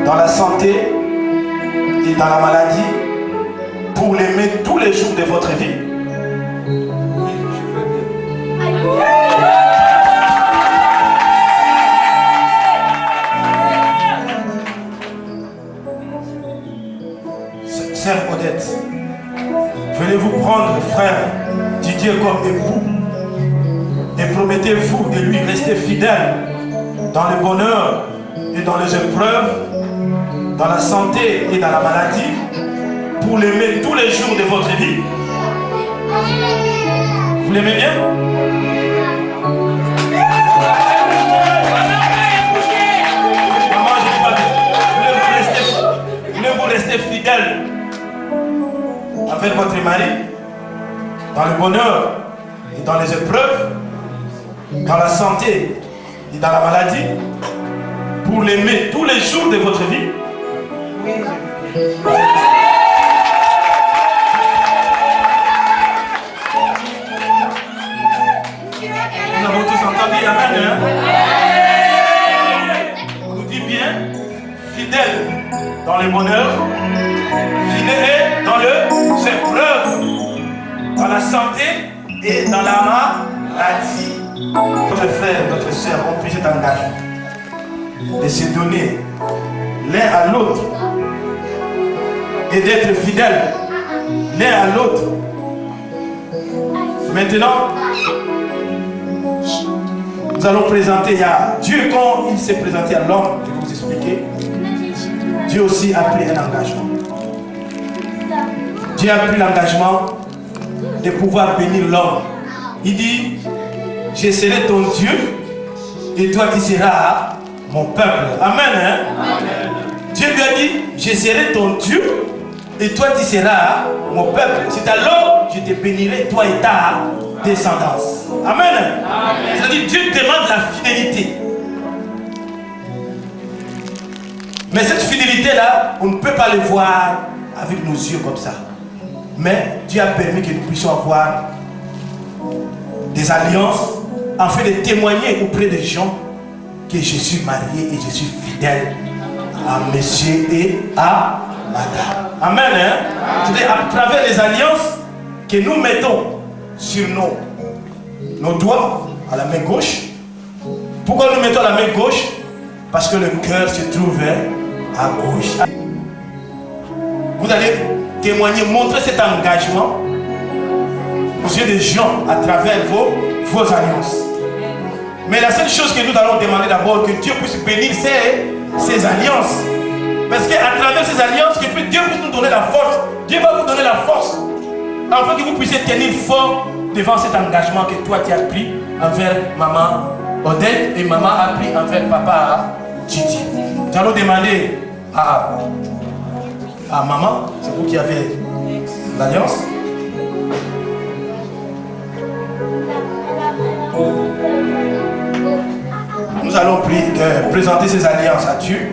dans la santé et dans la maladie, pour l'aimer tous les jours de votre vie. Sœur Odette, venez vous prendre frère Didier comme époux et promettez-vous de lui rester fidèle dans le bonheur et dans les épreuves, dans la santé et dans la maladie, pour l'aimer tous les jours de votre vie. Vous l'aimez bien? Maman, je dis pas bien. Voulez-vous rester fidèle avec votre mari, dans le bonheur et dans les épreuves, dans la santé et dans la maladie, pour l'aimer tous les jours de votre vie? Nous avons tous entendu amen, hein? On nous dit bien, fidèle dans le bonheur, fidèle dans les épreuves, dans la santé et dans la maladie. Notre frère, notre soeur ont pris cet engagement de se donner l'un à l'autre et d'être fidèles l'un à l'autre. Maintenant, nous allons présenter, il y a Dieu, quand il s'est présenté à l'homme, je vais vous expliquer, Dieu aussi a pris un engagement. Dieu a pris l'engagement de pouvoir bénir l'homme. Il dit, je serai ton Dieu et toi tu seras mon peuple. Amen, hein? Amen. Dieu lui a dit, je serai ton Dieu et toi tu seras mon peuple. C'est alors je te bénirai, toi et ta descendance. Amen. C'est-à-dire Dieu demande la fidélité. Mais cette fidélité-là, on ne peut pas le voir avec nos yeux comme ça. Mais Dieu a permis que nous puissions avoir des alliances afin de témoigner auprès des gens que je suis marié et je suis fidèle à monsieur et à madame. Amen. Hein? C'est-à-dire à travers les alliances que nous mettons sur nos doigts à la main gauche. Pourquoi nous mettons la main gauche? Parce que le cœur se trouve à gauche. Vous allez témoigner, montrer cet engagement aux yeux des gens à travers vos alliances. Mais la seule chose que nous allons demander d'abord, que Dieu puisse bénir ces alliances. Parce qu'à travers ces alliances, que Dieu puisse nous donner la force. Dieu va vous donner la force afin que vous puissiez tenir fort devant cet engagement que toi tu as pris envers maman Odette et maman a pris envers papa Titi. Nous allons demander à maman, c'est vous qui avez l'alliance. Nous allons présenter ces alliances à Dieu.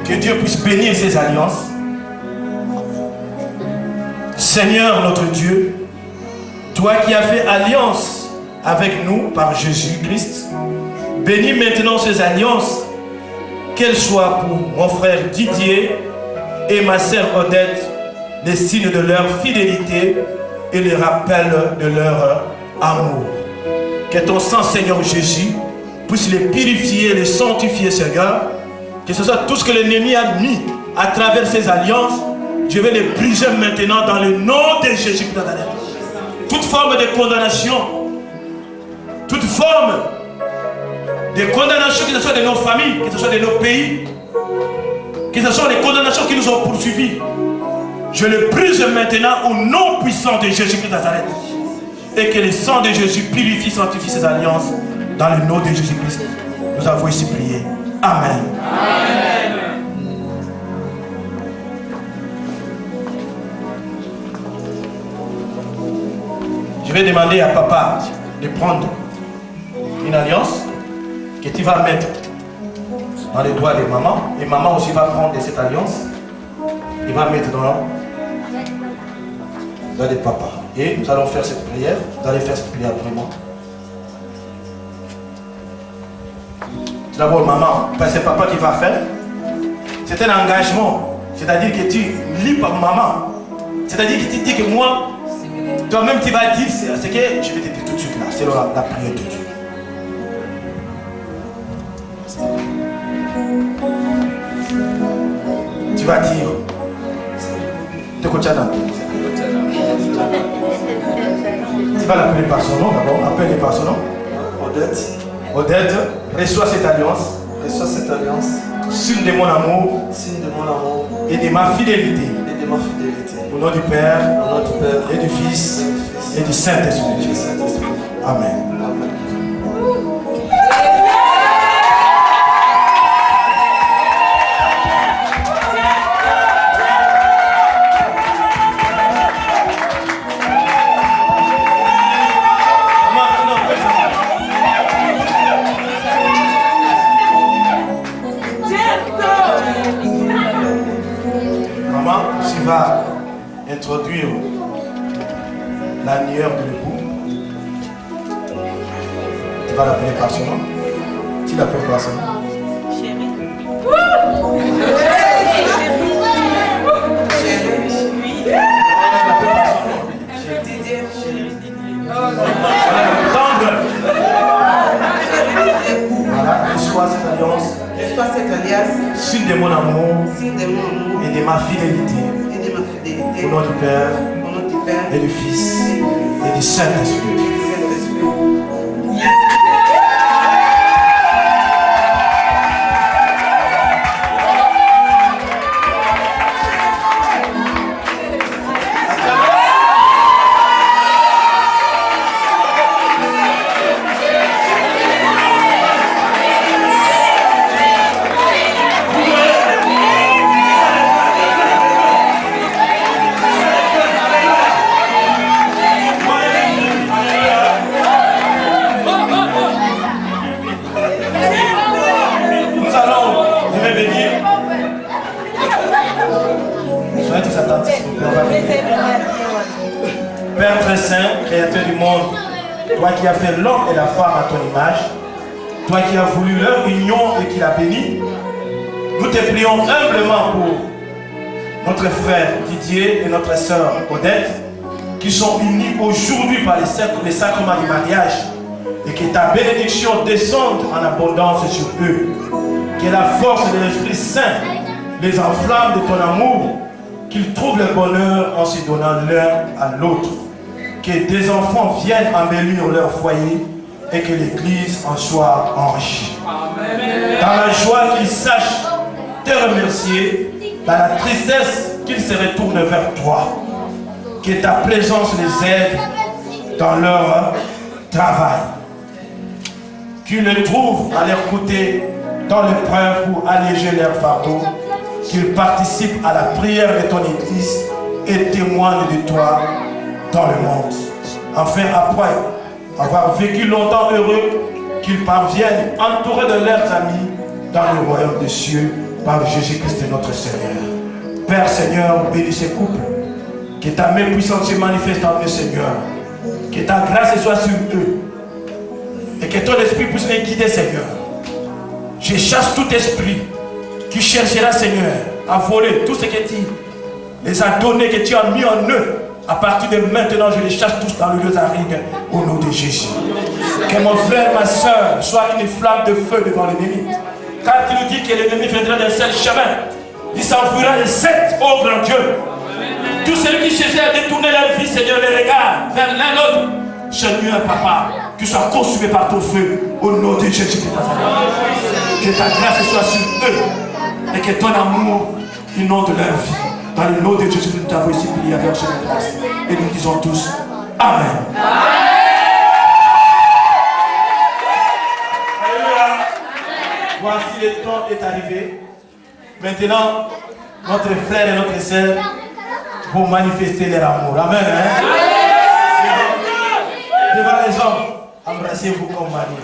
Que Dieu puisse bénir ces alliances. Seigneur notre Dieu, toi qui as fait alliance avec nous par Jésus-Christ, bénis maintenant ces alliances, qu'elles soient pour mon frère Didier et ma sœur Odette, les signes de leur fidélité et les rappels de leur amour. Que ton sang, Seigneur Jésus, puisse les purifier, les sanctifier, Seigneur. Que ce soit tout ce que l'ennemi a mis à travers ces alliances, je vais les briser maintenant dans le nom de Jésus de Nazareth. Toute forme de condamnation, toute forme de condamnation, que ce soit de nos familles, que ce soit de nos pays, que ce soit les condamnations qui nous ont poursuivis, je le brise maintenant au nom puissant de Jésus de Nazareth. Et que le sang de Jésus purifie, sanctifie ces alliances dans le nom de Jésus-Christ. Nous avons ici prié. Amen. Amen. Je vais demander à papa de prendre une alliance que tu vas mettre dans les doigts de maman. Et maman aussi va prendre cette alliance et va mettre dans les papa. Et nous allons faire cette prière. Vous allez faire cette prière après moi. d'abord maman, parce que c'est papa qui va faire. C'est un engagement. C'est-à-dire que tu lis par maman. C'est-à-dire que tu dis que moi, toi-même tu vas dire ce que je vais te dire tout de suite là. C'est la prière de Dieu. Tu vas dire. Tu vas l'appeler par son nom d'abord. Appelle-le par son nom. Odette. Odette, reçois cette alliance. Reçois cette alliance. Signe de mon amour. Signe de mon amour. Et de ma fidélité. Et de ma fidélité. Au nom du Père. Au nom du Père. Et du Fils. Et du Saint-Esprit. Amen. Amen. Introduire l'annuaire de l'époux. Tu vas l'appeler par son nom. Tu l'appelles par son nom. Chérie. Voilà, reçois cette alliance. Reçois cette alliance. Signe de mon amour. Signe de mon amour. Et de ma fidélité. Au nom du Père, et du Fils, et du Saint-Esprit. Père très saint, créateur du monde, toi qui as fait l'homme et la femme à ton image, toi qui as voulu leur union et qui l'as béni, nous te prions humblement pour notre frère Didier et notre sœur Odette, qui sont unis aujourd'hui par les sacrements du mariage, et que ta bénédiction descende en abondance sur eux. Que la force de l'Esprit Saint les enflamme de ton amour, qu'ils trouvent le bonheur en se donnant l'un à l'autre. Que des enfants viennent embellir leur foyer et que l'Église en soit enrichie. Dans la joie qu'ils sachent te remercier, dans la tristesse qu'ils se retournent vers toi. Que ta présence les aide dans leur travail. Qu'ils les trouvent à leur côté dans l'épreuve pour alléger leur fardeau. Qu'ils participent à la prière de ton Église et témoignent de toi dans le monde. Enfin, après avoir vécu longtemps heureux, qu'ils parviennent, entourés de leurs amis, dans le royaume des cieux, par Jésus-Christ notre Seigneur. Père Seigneur, bénis ces couples. Que ta main puissante se manifeste en eux, Seigneur. Que ta grâce soit sur eux. Et que ton esprit puisse les guider, Seigneur. Je chasse tout esprit qui cherchera, Seigneur, à voler tout ce que tu les as donné, que tu as mis en eux. À partir de maintenant, je les chasse tous dans le lieu aride au nom de Jésus. Que mon frère, ma soeur, soit une flamme de feu devant l'ennemi. Quand il nous dit que l'ennemi viendra d'un seul chemin, il s'enfuira de sept, ô grand Dieu. Tous ceux qui cherchaient à détourner leur vie, Seigneur, les regards vers l'un l'autre. Seigneur, Papa, que soit consumé par ton feu au nom de Jésus de Nazareth. Que ta grâce soit sur eux et que ton amour inonde leur vie. Dans le nom de Jésus, nous t'avons ici prié avec action de grâce. Et nous disons tous Amen. Alléluia. Voici le temps est arrivé. Maintenant, notre frère et notre sœur vont manifester leur amour. Amen. Hein? Devant les hommes, embrassez-vous comme Marie.